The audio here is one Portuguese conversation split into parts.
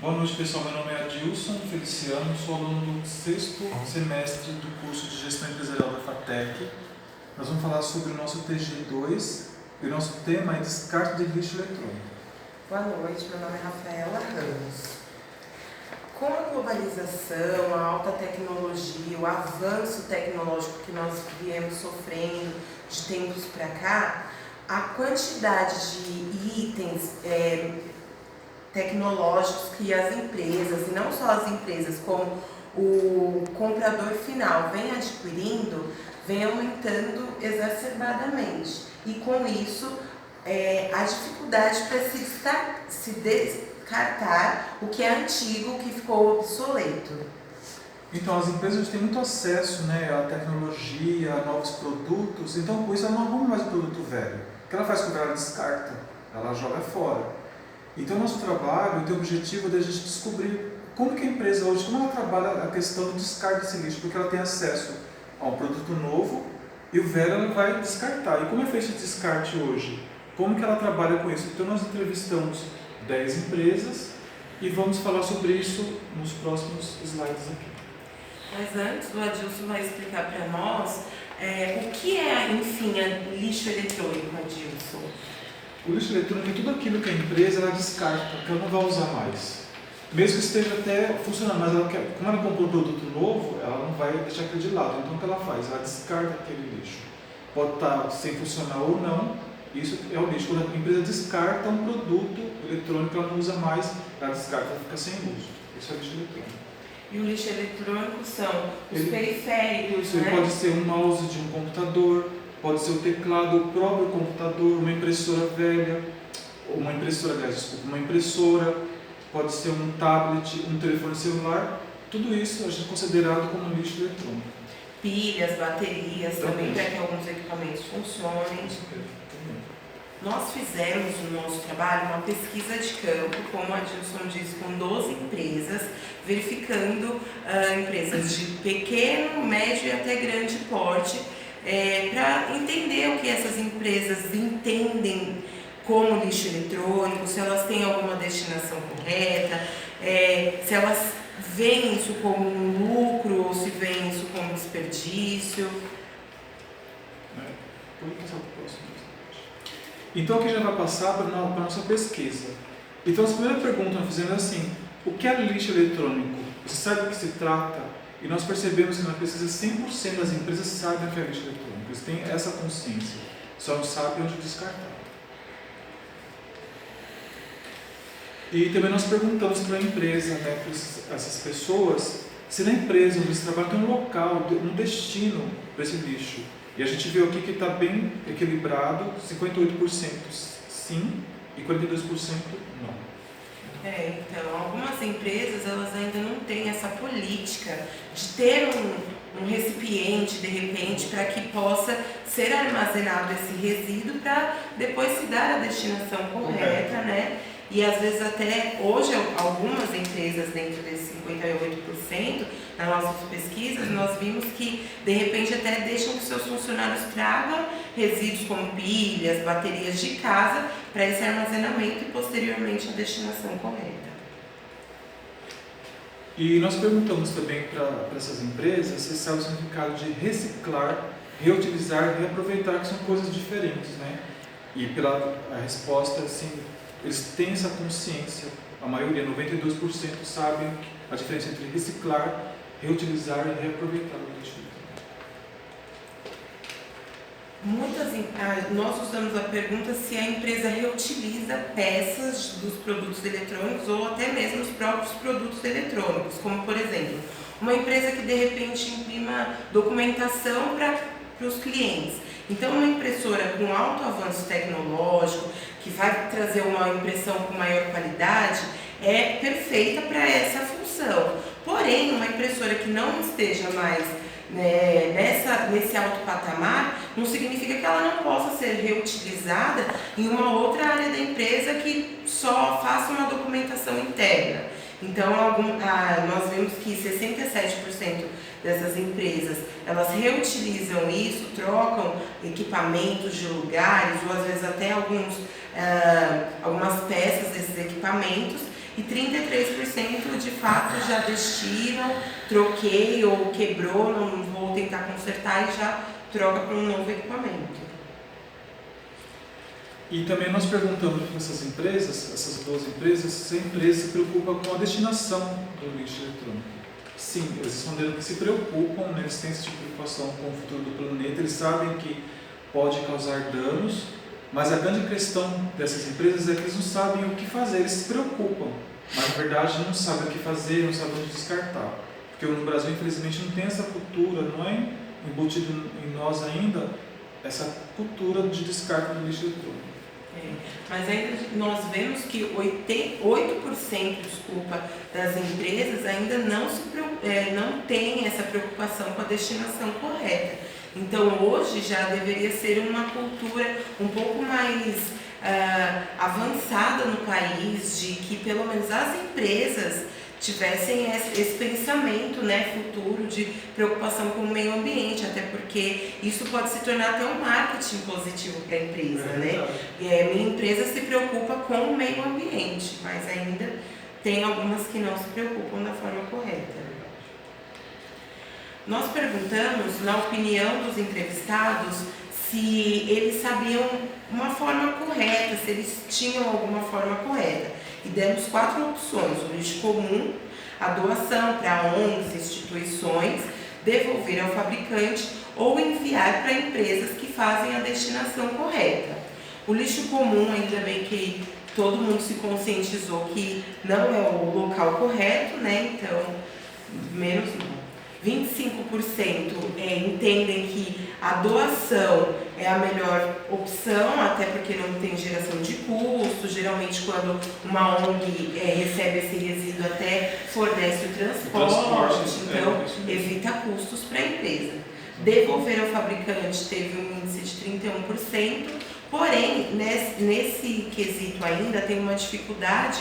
Boa noite, pessoal. Meu nome é Adilson Feliciano, sou aluno do 6º semestre do curso de Gestão Empresarial da FATEC. Nós vamos falar sobre o nosso TG2 e o nosso tema é descarte de lixo eletrônico. Boa noite, meu nome é Rafaela Ramos. Com a globalização, a alta tecnologia, o avanço tecnológico que nós viemos sofrendo de tempos para cá, a quantidade de itens tecnológicos que as empresas, e não só as empresas, como o comprador final vem adquirindo, vem aumentando exacerbadamente. E com isso, a dificuldade para se descartar o que é antigo, o que ficou obsoleto. Então, as empresas têm muito acesso, à tecnologia, a novos produtos, então por isso ela não arruma mais o produto velho. O que ela faz quando ela descarta? Ela joga fora. Então, nosso trabalho tem o objetivo de a gente descobrir como que a empresa hoje, como ela trabalha a questão do descarte desse lixo, porque ela tem acesso a um produto novo e o velho ela vai descartar. E como é feito esse descarte hoje? Como que ela trabalha com isso? Então, nós entrevistamos 10 empresas e vamos falar sobre isso nos próximos slides aqui. Mas antes, o Adilson vai explicar para nós o que é, enfim, lixo eletrônico, Adilson. O lixo eletrônico é tudo aquilo que a empresa ela descarta, que ela não vai usar mais. Mesmo que esteja até funcionando, mas como ela comprou um produto novo, ela não vai deixar aquilo de lado. Então o que ela faz? Ela descarta aquele lixo. Pode estar sem funcionar ou não, isso é o lixo. Quando a empresa descarta um produto eletrônico que ela não usa mais, ela descarta, ela fica sem uso. Isso é lixo eletrônico. E o lixo eletrônico são os periféricos, isso, pode ser um mouse de um computador, pode ser o teclado do próprio computador, uma impressora velha, uma impressora, pode ser um tablet, um telefone celular, tudo isso a gente é considerado como lixo eletrônico. Pilhas, baterias, também para que alguns equipamentos funcionem. Nós fizemos no nosso trabalho uma pesquisa de campo, como a Adilson disse, com 12 empresas, verificando empresas de pequeno, médio e até grande porte, para entender o que essas empresas entendem como lixo eletrônico, se elas têm alguma destinação correta, se elas veem isso como um lucro ou se veem isso como desperdício. Então aqui já vai passar para a nossa pesquisa. Então a primeira pergunta que nós fizemos é assim: o que é lixo eletrônico? Você sabe do que se trata? E nós percebemos que na pesquisa 100% das empresas sabem o que é lixo eletrônico. Eles têm essa consciência, só não sabem onde descartar. E também nós perguntamos para a empresa, para essas pessoas, se na empresa onde eles trabalham tem um local, um destino para esse lixo. E a gente viu aqui que está bem equilibrado, 58% sim e 42% não. Então, algumas empresas elas ainda não têm essa política de ter um recipiente, de repente, para que possa ser armazenado esse resíduo para depois se dar a destinação correta, né? E às vezes até hoje algumas empresas dentro desses 58%, nas nossas pesquisas, nós vimos que de repente até deixam que seus funcionários tragam resíduos como pilhas, baterias de casa para esse armazenamento e posteriormente a destinação correta. E nós perguntamos também para essas empresas se sabe o significado de reciclar, reutilizar e reaproveitar, que são coisas diferentes, né? E pela resposta, assim, eles têm essa consciência, a maioria, 92%, sabem a diferença entre reciclar, reutilizar e reaproveitar o lixo. Nós usamos a pergunta se a empresa reutiliza peças dos produtos eletrônicos ou até mesmo os próprios produtos eletrônicos, como por exemplo, uma empresa que de repente imprima documentação para os clientes. Então, uma impressora com alto avanço tecnológico, que vai trazer uma impressão com maior qualidade, é perfeita para essa função. Porém, uma impressora que não esteja mais nesse alto patamar, não significa que ela não possa ser reutilizada em uma outra área da empresa que só faça uma documentação interna. Então, nós vimos que 67% dessas empresas, elas reutilizam isso, trocam equipamentos de lugares, ou às vezes até algumas peças desses equipamentos, e 33% de fato já destinam, troquei ou quebrou, não vou tentar consertar e já troca para um novo equipamento. E também nós perguntamos para essas empresas, essas 12 empresas, se a empresa se preocupa com a destinação do lixo eletrônico. Sim, eles responderam que se preocupam, né, eles têm essa preocupação com o futuro do planeta, eles sabem que pode causar danos, mas a grande questão dessas empresas é que eles não sabem o que fazer, eles se preocupam, mas na verdade não sabem o que fazer, não sabem onde descartar. Porque no Brasil, infelizmente, não tem essa cultura, não é embutido em nós ainda, essa cultura de descarte do lixo eletrônico. Mas ainda nós vemos que 8% das empresas ainda não tem essa preocupação com a destinação correta. Então hoje já deveria ser uma cultura um pouco mais avançada no país, de que pelo menos as empresas tivessem esse pensamento, né, futuro de preocupação com o meio ambiente, até porque isso pode se tornar até um marketing positivo para a empresa, né? Minha empresa se preocupa com o meio ambiente, mas ainda tem algumas que não se preocupam da forma correta. Nós perguntamos, na opinião dos entrevistados, se eles sabiam uma forma correta, se eles tinham alguma forma correta. E demos 4 opções: o lixo comum, a doação para ONGs, instituições, devolver ao fabricante ou enviar para empresas que fazem a destinação correta. O lixo comum, ainda bem que todo mundo se conscientizou que não é o local correto, né? Então, menos 25% entendem que a doação é a melhor opção, até porque não tem geração de custo. Geralmente, quando uma ONG recebe esse resíduo, até fornece o transporte, então evita custos para a empresa. Devolver ao fabricante teve um índice de 31%, porém, nesse quesito ainda tem uma dificuldade,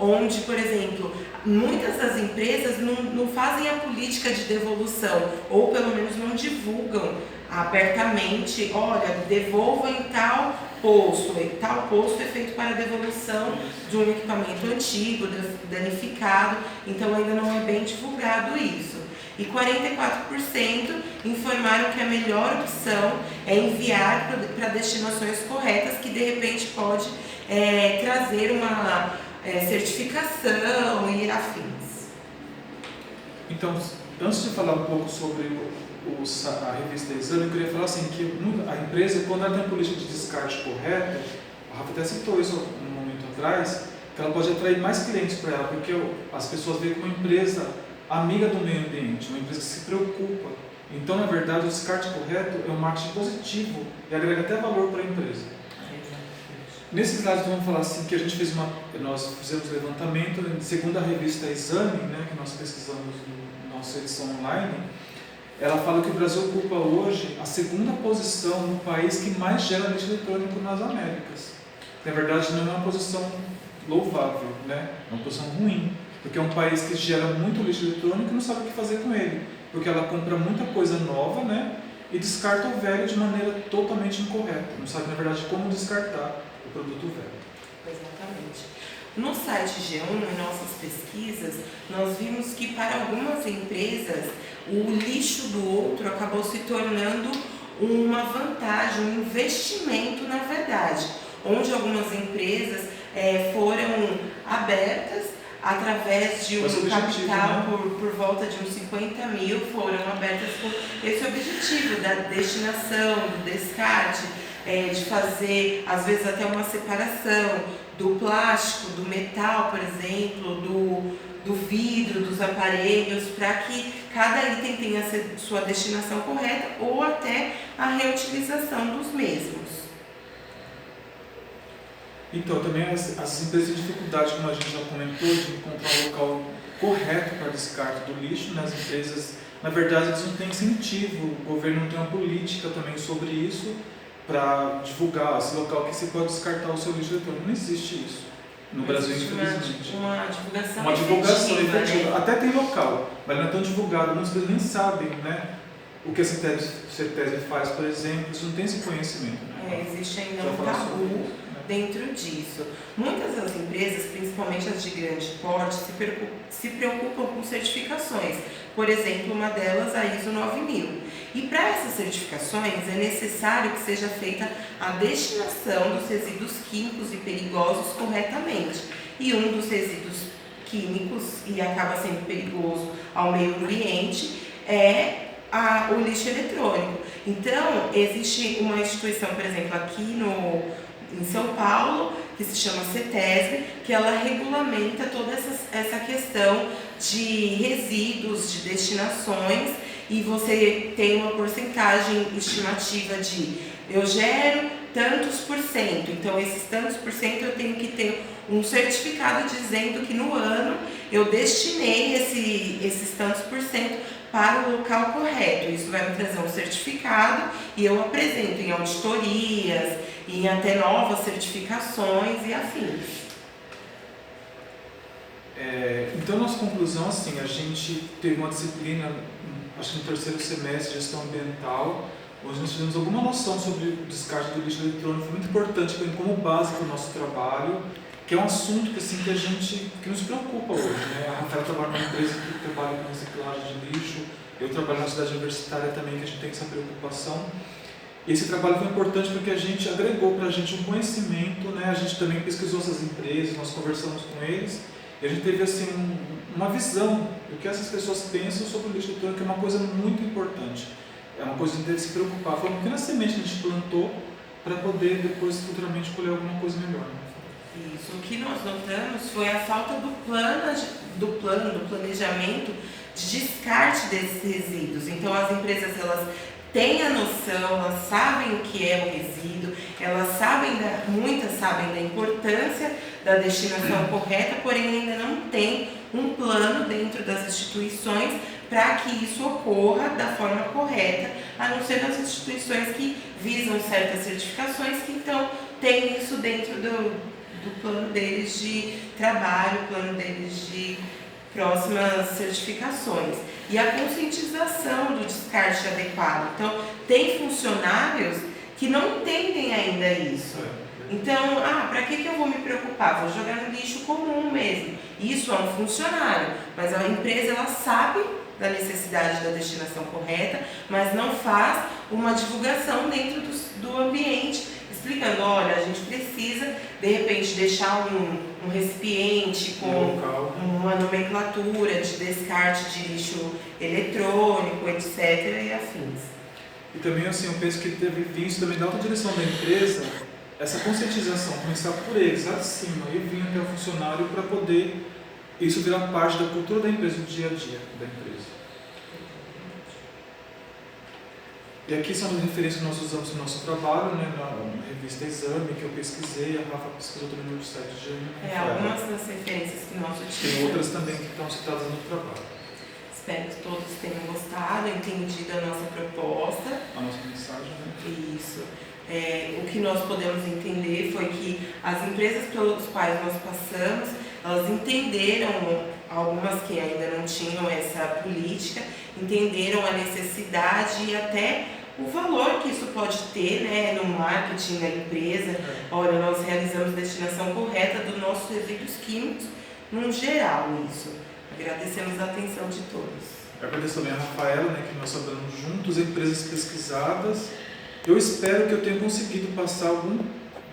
onde, por exemplo, muitas das empresas não fazem a política de devolução, ou pelo menos não divulgam abertamente: olha, devolva em tal posto é feito para devolução de um equipamento antigo, danificado, então ainda não é bem divulgado isso. E 44% informaram que a melhor opção é enviar para destinações corretas, que de repente pode trazer uma certificação e afins. Então, antes de falar um pouco sobre a revista Exame, eu queria falar assim, que a empresa, quando ela tem a política de descarte correta, a Rafa até citou isso um momento atrás, que ela pode atrair mais clientes para ela, porque as pessoas veem como uma empresa amiga do meio ambiente, uma empresa que se preocupa. Então, na verdade, o descarte correto é um marketing positivo e agrega até valor para a empresa. Nesse slide vamos falar assim que nós fizemos levantamento, segundo a revista Exame, né, que nós pesquisamos na nossa edição online, ela fala que o Brasil ocupa hoje a 2ª posição no país que mais gera lixo eletrônico nas Américas. Na verdade, não é uma posição louvável, né? É uma posição ruim, porque é um país que gera muito lixo eletrônico e não sabe o que fazer com ele, porque ela compra muita coisa nova, né, e descarta o velho de maneira totalmente incorreta, não sabe, na verdade, como descartar o produto velho. Exatamente. No site G1, em nossas pesquisas, nós vimos que para algumas empresas o lixo do outro acabou se tornando uma vantagem, um investimento na verdade, onde algumas empresas foram abertas através de um capital, né, por volta de uns 50 mil, foram abertas por esse objetivo da destinação, do descarte, de fazer, às vezes, até uma separação do plástico, do metal, por exemplo, do vidro, dos aparelhos, para que cada item tenha a sua destinação correta ou até a reutilização dos mesmos. Então, também as empresas têm dificuldade, como a gente já comentou, de encontrar um local correto para descarte do lixo. As empresas, na verdade, eles não têm incentivo, o governo não tem uma política também sobre isso, para divulgar esse local que se pode descartar o seu lixo eletrônico. Não existe isso no Brasil, infelizmente. Uma divulgação efetiva. Né? Até tem local, mas não é tão divulgado. Muitas pessoas nem sabem, né, o que a CETESB faz, por exemplo. Isso não tem esse conhecimento. Né? Existe ainda um tabu dentro disso. Muitas das empresas, principalmente as de grande porte, se preocupam com certificações. Por exemplo, uma delas, a ISO 9000. E para essas certificações é necessário que seja feita a destinação dos resíduos químicos e perigosos corretamente. E um dos resíduos químicos, e acaba sendo perigoso ao meio ambiente, é o lixo eletrônico. Então, existe uma instituição, por exemplo, aqui em São Paulo, que se chama CETESB, que ela regulamenta toda essa questão de resíduos, de destinações, e você tem uma porcentagem estimativa de eu gero tantos por cento, então esses tantos por cento eu tenho que ter um certificado dizendo que no ano eu destinei esses tantos por cento para o local correto. Isso vai me trazer um certificado e eu apresento em auditorias, em até novas certificações e afins. Então, nossa conclusão, assim, a gente teve uma disciplina, acho que no terceiro semestre, gestão ambiental, onde nós tivemos alguma noção sobre o descarte do lixo eletrônico. Foi muito importante como base para o nosso trabalho, que é um assunto que nos preocupa hoje, né? A Rafaela trabalha numa empresa que trabalha com reciclagem de lixo, eu trabalho na cidade universitária também, que a gente tem essa preocupação. E esse trabalho foi importante porque a gente agregou para a gente um conhecimento, né? A gente também pesquisou essas empresas, nós conversamos com eles, e a gente teve assim, uma visão do que essas pessoas pensam sobre o lixo eletrônico, que é uma coisa muito importante. É uma coisa que a gente deve se preocupar. Foi uma pequena semente que a gente plantou para poder depois futuramente colher alguma coisa melhor. Isso. O que nós notamos foi a falta do planejamento de descarte desses resíduos. Então as empresas elas têm a noção, elas sabem o que é o resíduo, elas muitas sabem da importância da destinação correta, porém ainda não tem um plano dentro das instituições para que isso ocorra da forma correta, a não ser nas instituições que visam certas certificações, que então tem isso dentro do plano deles de trabalho, plano deles de próximas certificações. E a conscientização do descarte adequado. Então, tem funcionários que não entendem ainda isso. Então, para que eu vou me preocupar? Vou jogar no lixo comum mesmo. Isso é um funcionário, mas a empresa ela sabe da necessidade da destinação correta, mas não faz uma divulgação dentro do ambiente, explicando, olha, a gente precisa, de repente, deixar um recipiente com uma nomenclatura de descarte de lixo eletrônico, etc. e afins. E também, assim, eu penso que deve vir isso também da alta direção da empresa, essa conscientização, começar por eles, lá de cima, e vir até o funcionário para poder isso virar parte da cultura da empresa, do dia a dia da empresa. E aqui são as referências que nós usamos no nosso trabalho, né, na revista Exame, que eu pesquisei, a Rafa pesquisou também no site de algumas das referências que nós utilizamos. Tem outras também que estão citadas no trabalho. Espero que todos tenham gostado, entendido a nossa proposta. A nossa mensagem, né? Isso. O que nós podemos entender foi que as empresas pelas quais nós passamos, elas entenderam, algumas que ainda não tinham essa política, entenderam a necessidade e até o valor que isso pode ter, né, no marketing da empresa. Olha, nós realizamos destinação correta dos nossos resíduos químicos, num geral, isso. Agradecemos a atenção de todos. Eu agradeço também a Rafaela, né, que nós trabalhamos juntos, empresas pesquisadas. Eu espero que eu tenha conseguido passar algum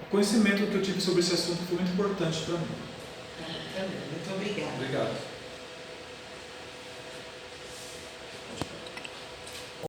conhecimento que eu tive sobre esse assunto, que foi muito importante para mim. Muito obrigada. Obrigado.